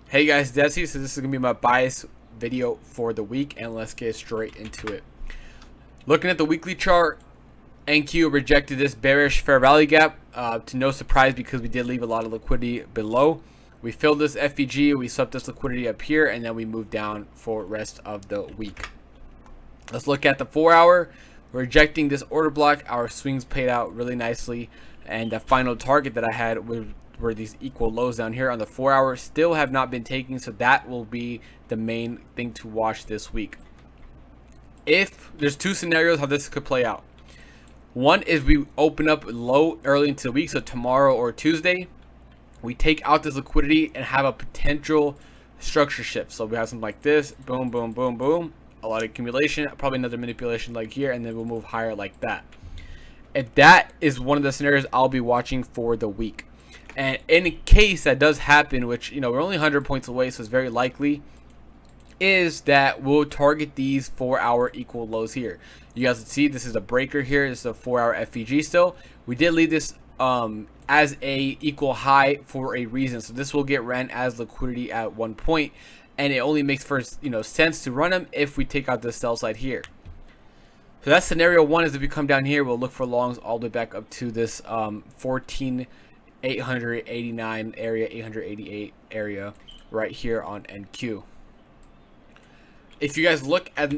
Hey guys, Desi. So this is gonna be my bias video for the week, and let's get straight into it. Looking at the weekly chart, NQ rejected this bearish fair value gap. To no surprise, because we did leave a lot of liquidity below. We filled this FVG, we swept this liquidity up here, and then we moved down for the rest of the week. Let's look at the 4-hour. We're rejecting this order block. Our swings played out really nicely, and the final target that I had were these equal lows down here on the 4-hour. Still have not been taken, so that will be the main thing to watch this week. If there's two scenarios how this could play out. One is we open up low early into the week, so tomorrow or Tuesday, we take out this liquidity and have a potential structure shift. So we have something like this, boom, boom, boom, boom, a lot of accumulation, probably another manipulation like here, and then we'll move higher like that. And that is one of the scenarios I'll be watching for the week. And in case that does happen, which, we're only 100 points away, so it's very likely, is that we'll target these 4-hour equal lows here. You guys can see this is a breaker here. This is a 4-hour FVG still. We did leave this as a equal high for a reason. So this will get ran as liquidity at one point, and it only makes sense to run them if we take out the sell side here. So that's scenario one. Is if we come down here, we'll look for longs all the way back up to this 14,889 area, 888 area right here on NQ. If you guys look at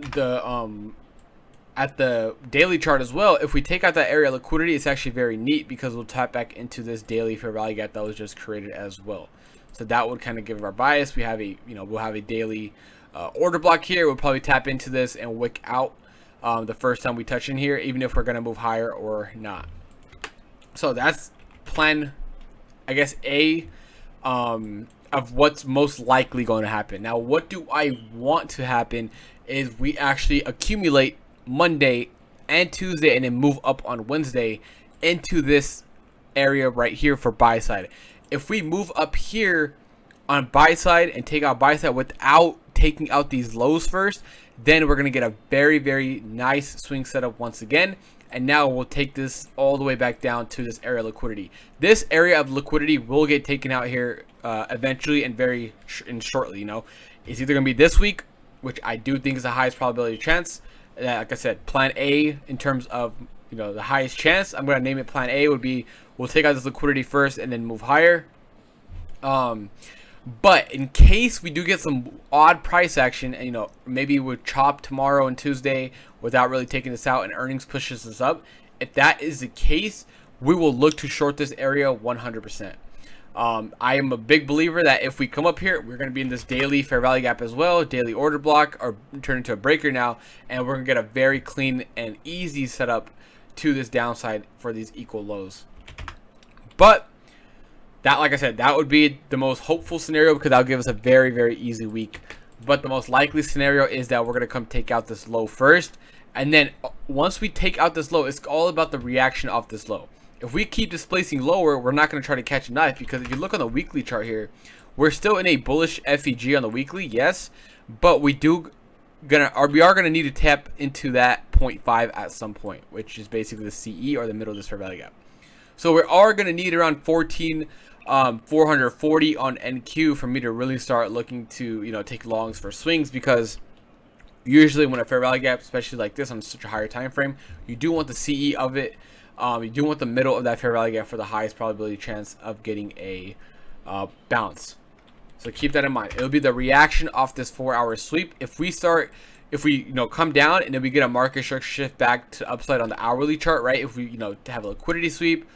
the daily chart as well, if we take out that area of liquidity, it's actually very neat because we'll tap back into this daily fair value gap that was just created as well. So that would kind of give our bias. We have we'll have a daily order block here. We'll probably tap into this and wick out the first time we touch in here, even if we're going to move higher or not. So that's plan, I guess, A, of what's most likely going to happen. Now, what do I want to happen is we actually accumulate Monday and Tuesday and then move up on Wednesday into this area right here for buy side. If we move up here on buy side and take out buy side without taking out these lows first, then we're going to get a very, very nice swing setup once again. And now we'll take this all the way back down to this area of liquidity. This area of liquidity will get taken out here eventually and shortly. It's either going to be this week, which I do think is the highest probability chance. Like I said, plan A in terms of the highest chance. I'm going to name it plan A would be we'll take out this liquidity first and then move higher. But in case we do get some odd price action, and maybe we'll chop tomorrow and Tuesday without really taking this out, and earnings pushes us up. If that is the case, we will look to short this area 100%. I am a big believer that if we come up here, we're going to be in this daily fair value gap as well, daily order block, or turn into a breaker now, and we're going to get a very clean and easy setup to this downside for these equal lows. But that, like I said, that would be the most hopeful scenario because that'll give us a very, very easy week. But the most likely scenario is that we're going to come take out this low first. And then once we take out this low, it's all about the reaction of this low. If we keep displacing lower, we're not going to try to catch a knife, because if you look on the weekly chart here, we're still in a bullish FEG on the weekly, yes. But we are going to need to tap into that 0.5 at some point, which is basically the CE or the middle of this fair value gap. So we are going to need around 14,440 on NQ for me to really start looking to take longs for swings, because usually when a fair value gap, especially like this on such a higher time frame, you do want the CE of it. You do want the middle of that fair value gap for the highest probability chance of getting a bounce. So keep that in mind. It'll be the reaction off this 4-hour sweep. If we come down and then we get a market structure shift back to upside on the hourly chart, right? If we have a liquidity sweep,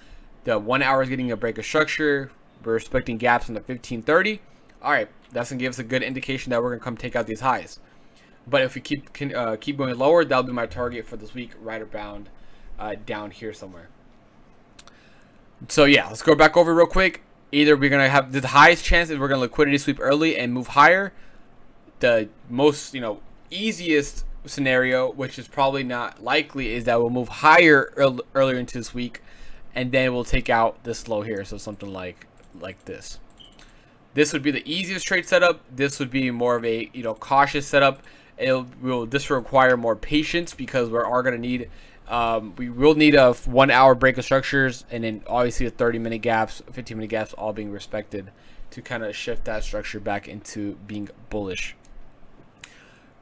the 1 hour is getting a break of structure. We're expecting gaps in the 1530. All right, that's gonna give us a good indication that we're gonna come take out these highs. But if we keep going lower, that'll be my target for this week, right around down here somewhere. So yeah, let's go back over real quick. Either we're gonna have the highest chance is we're gonna liquidity sweep early and move higher. The most easiest scenario, which is probably not likely, is that we'll move higher earlier into this week, and then we'll take out this low here. So something like this. This would be the easiest trade setup. This would be more of a cautious setup. This will require more patience, because we are going to need we will need a 1 hour break of structures, and then obviously the 30-minute gaps, 15-minute gaps all being respected to kind of shift that structure back into being bullish.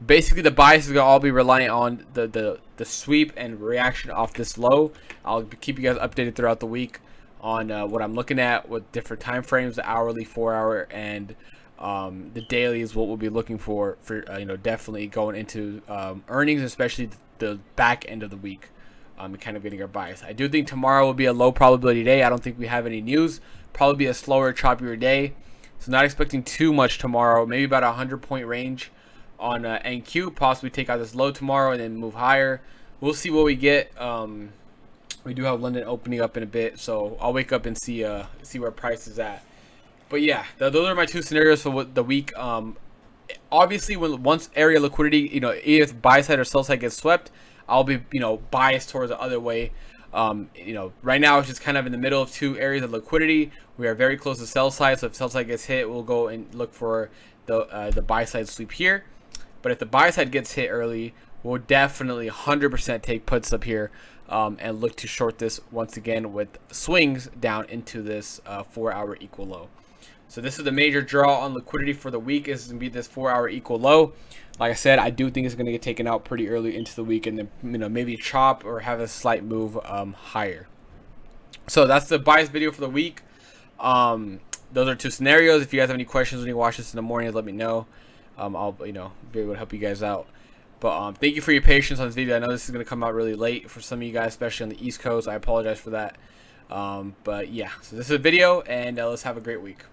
Basically, the bias is going to all be reliant on the sweep and reaction off this low. I'll keep you guys updated throughout the week on what I'm looking at with different time frames, the hourly, 4-hour, and the daily is what we'll be looking for definitely going into earnings, especially the back end of the week, and kind of getting our bias. I do think tomorrow will be a low probability day. I don't think we have any news. Probably be a slower, choppier day. So not expecting too much tomorrow. Maybe about a 100-point range on NQ, possibly take out this low tomorrow and then move higher. We'll see what we get. We do have London opening up in a bit, so I'll wake up and see where price is at. But yeah, those are my two scenarios for the week. Obviously, once area liquidity, if buy side or sell side gets swept, I'll be biased towards the other way. Right now it's just kind of in the middle of two areas of liquidity. We are very close to sell side, so if sell side gets hit, we'll go and look for the buy side sweep here. But if the buy side gets hit early, we'll definitely 100% take puts up here and look to short this once again with swings down into this 4-hour equal low. So this is the major draw on liquidity for the week. Is going to be this 4-hour equal low. Like I said, I do think it's going to get taken out pretty early into the week and then maybe chop or have a slight move higher. So that's the bias video for the week. Those are two scenarios. If you guys have any questions when you watch this in the morning, let me know. I'll be able to help you guys out. But thank you for your patience on this video. I know this is going to come out really late for some of you guys, especially on the East Coast. I apologize for that. But yeah, so this is a video, and let's have a great week.